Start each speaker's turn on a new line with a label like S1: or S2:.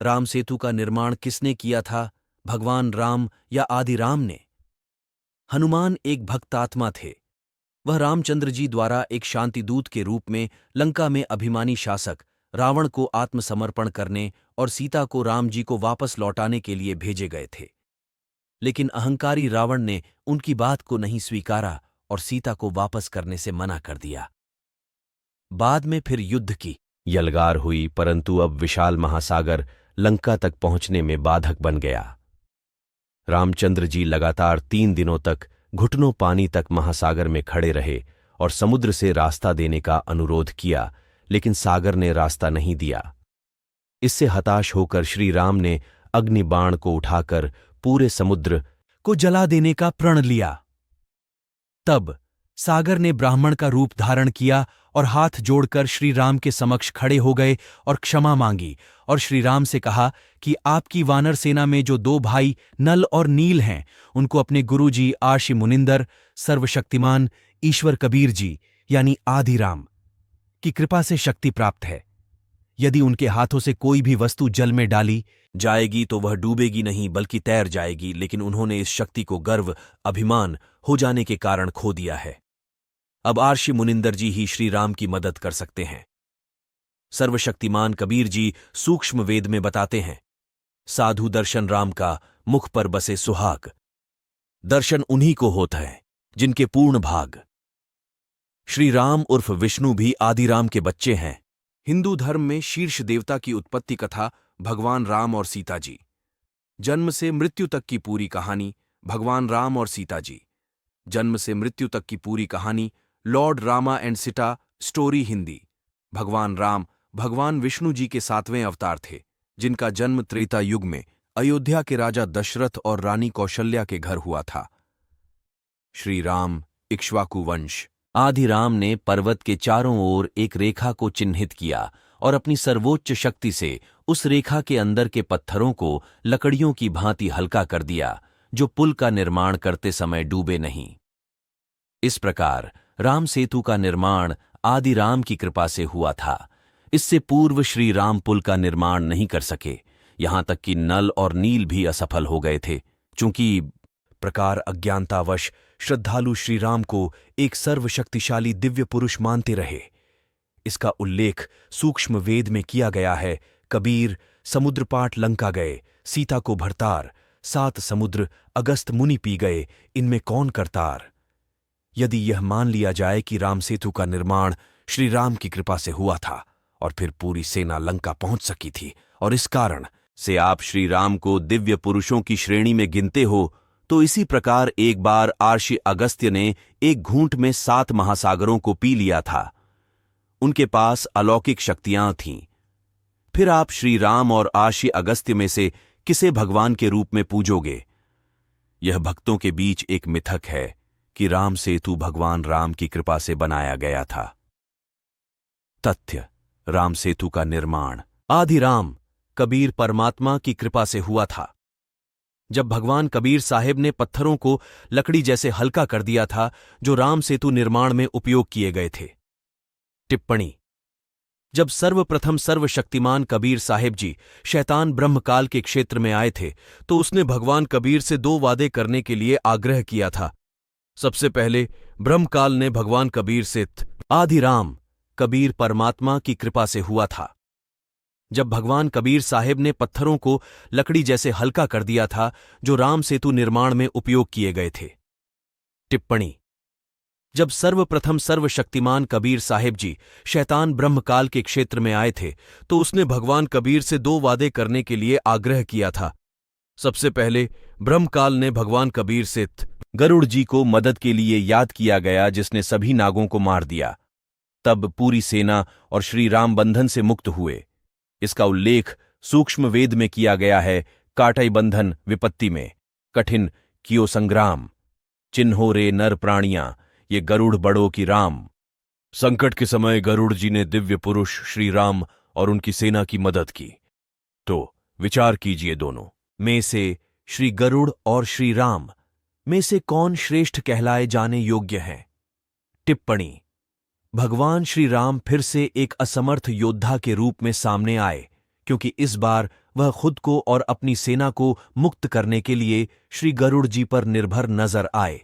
S1: राम सेतु का निर्माण किसने किया था, भगवान राम या आदि राम ने? हनुमान एक भक्तात्मा थे। वह रामचंद्र जी द्वारा एक शांतिदूत के रूप में लंका में अभिमानी शासक रावण को आत्मसमर्पण करने और सीता को राम जी को वापस लौटाने के लिए भेजे गए थे। लेकिन अहंकारी रावण ने उनकी बात को नहीं स्वीकारा और सीता को वापस करने से मना कर दिया। बाद में फिर युद्ध की यलगार हुई, परंतु अब विशाल महासागर लंका तक पहुंचने में बाधक बन गया। रामचंद्र जी लगातार 3 दिनों तक घुटनों पानी तक महासागर में खड़े रहे और समुद्र से रास्ता देने का अनुरोध किया, लेकिन सागर ने रास्ता नहीं दिया। इससे हताश होकर श्री राम ने अग्नि बाण को उठाकर पूरे समुद्र को जला देने का प्रण लिया। तब सागर ने ब्राह्मण का रूप धारण किया और हाथ जोड़कर श्री राम के समक्ष खड़े हो गए और क्षमा मांगी और श्री राम से कहा कि आपकी वानर सेना में जो 2 भाई नल और नील हैं, उनको अपने गुरुजी आर्षि मुनिंदर, सर्वशक्तिमान ईश्वर कबीर जी यानी आदि राम की कृपा से शक्ति प्राप्त है। यदि उनके हाथों से कोई भी वस्तु जल में डाली जाएगी तो वह डूबेगी नहीं बल्कि तैर जाएगी, लेकिन उन्होंने इस शक्ति को गर्व, अभिमान हो जाने के कारण खो दिया है। अब आर्षि मुनिंदर जी ही श्री राम की मदद कर सकते हैं। सर्वशक्तिमान कबीर जी सूक्ष्म वेद में बताते हैं, साधु दर्शन राम का, मुख पर बसे सुहाग। दर्शन उन्हीं को होता है जिनके पूर्ण भाग। श्री राम उर्फ विष्णु भी आदि राम के बच्चे हैं। हिंदू धर्म में शीर्ष देवता की उत्पत्ति कथा भगवान राम और सीता जी। जन्म से मृत्यु तक की पूरी कहानी भगवान राम और सीता जी। जन्म से मृत्यु तक की पूरी कहानी Lord Rama and Sita story Hindi. भगवान राम भगवान विष्णु जी के 7वें अवतार थे, जिनका जन्म त्रेता युग में अयोध्या के राजा दशरथ और रानी कौशल्या के घर हुआ था। श्री राम इक्ष्वाकु वंश। आदि राम ने पर्वत के चारों ओर एक रेखा को चिन्हित किया और अपनी सर्वोच्च शक्ति से उस रेखा के अंदर के पत्थरों को लकड़ियों की भांति हल्का कर दिया, जो पुल का निर्माण करते समय डूबे नहीं। इस प्रकार राम सेतु का निर्माण आदि राम की कृपा से हुआ था। इससे पूर्व श्री राम पुल का निर्माण नहीं कर सके, यहां तक कि नल और नील भी असफल हो गए थे। चूंकि प्रकार अज्ञानतावश श्रद्धालु श्री राम को एक सर्वशक्तिशाली दिव्य पुरुष मानते रहे। इसका उल्लेख सूक्ष्म वेद में किया गया है। कबीर समुद्र पाट लंका गए, सीता को भरतार, 7 समुद्र अगस्त मुनि पी गए, इनमें कौन करतार। यदि यह मान लिया जाए कि राम सेतु का निर्माण श्री राम की कृपा से हुआ था और फिर पूरी सेना लंका पहुंच सकी थी, और इस कारण से आप श्री राम को दिव्य पुरुषों की श्रेणी में गिनते हो, तो इसी प्रकार एक बार आर्षि अगस्त्य ने एक घूंट में 7 महासागरों को पी लिया था। उनके पास अलौकिक शक्तियां थीं। फिर आप श्री राम और आर्षि अगस्त्य में से किसे भगवान के रूप में पूजोगे? यह भक्तों के बीच एक मिथक है कि राम सेतु भगवान राम की कृपा से बनाया गया था। तथ्य: राम सेतु का निर्माण आदि राम कबीर परमात्मा की कृपा से हुआ था। जब भगवान कबीर साहिब ने पत्थरों को लकड़ी जैसे हल्का कर दिया था जो राम सेतु निर्माण में उपयोग किए गए थे। टिप्पणी: जब सर्वप्रथम सर्वशक्तिमान कबीर साहिब जी शैतान ब्रह्मकाल के क्षेत्र में आए थे, तो उसने भगवान कबीर से 2 वादे करने के लिए आग्रह किया था। सबसे पहले ब्रह्मकाल ने भगवान कबीर से आदि राम कबीर परमात्मा की कृपा से हुआ था। जब भगवान कबीर साहिब ने पत्थरों को लकड़ी जैसे हल्का कर दिया था जो राम सेतु निर्माण में उपयोग किए गए थे। टिप्पणी: जब सर्वप्रथम सर्वशक्तिमान कबीर साहिब जी शैतान ब्रह्मकाल के क्षेत्र में आए थे, तो उसने भगवान कबीर से 2 वादे करने के लिए आग्रह किया था। सबसे पहले ब्रह्मकाल ने भगवान कबीर से गरुड़ जी को मदद के लिए याद किया गया, जिसने सभी नागों को मार दिया। तब पूरी सेना और श्री राम बंधन से मुक्त हुए। इसका उल्लेख सूक्ष्म वेद में किया गया है। काटई बंधन विपत्ति में कठिन कियो संग्राम, चिन्हो रे नर प्राणियां, ये गरुड़ बड़ों की राम। संकट के समय गरुड़ जी ने दिव्य पुरुष श्री राम और उनकी सेना की मदद की। तो विचार कीजिए, दोनों में से श्री गरुड़ और श्री राम में से कौन श्रेष्ठ कहलाए जाने योग्य हैं? टिप्पणी: भगवान श्री राम फिर से एक असमर्थ योद्धा के रूप में सामने आए, क्योंकि इस बार वह खुद को और अपनी सेना को मुक्त करने के लिए श्री गरुड़ जी पर निर्भर नजर आए।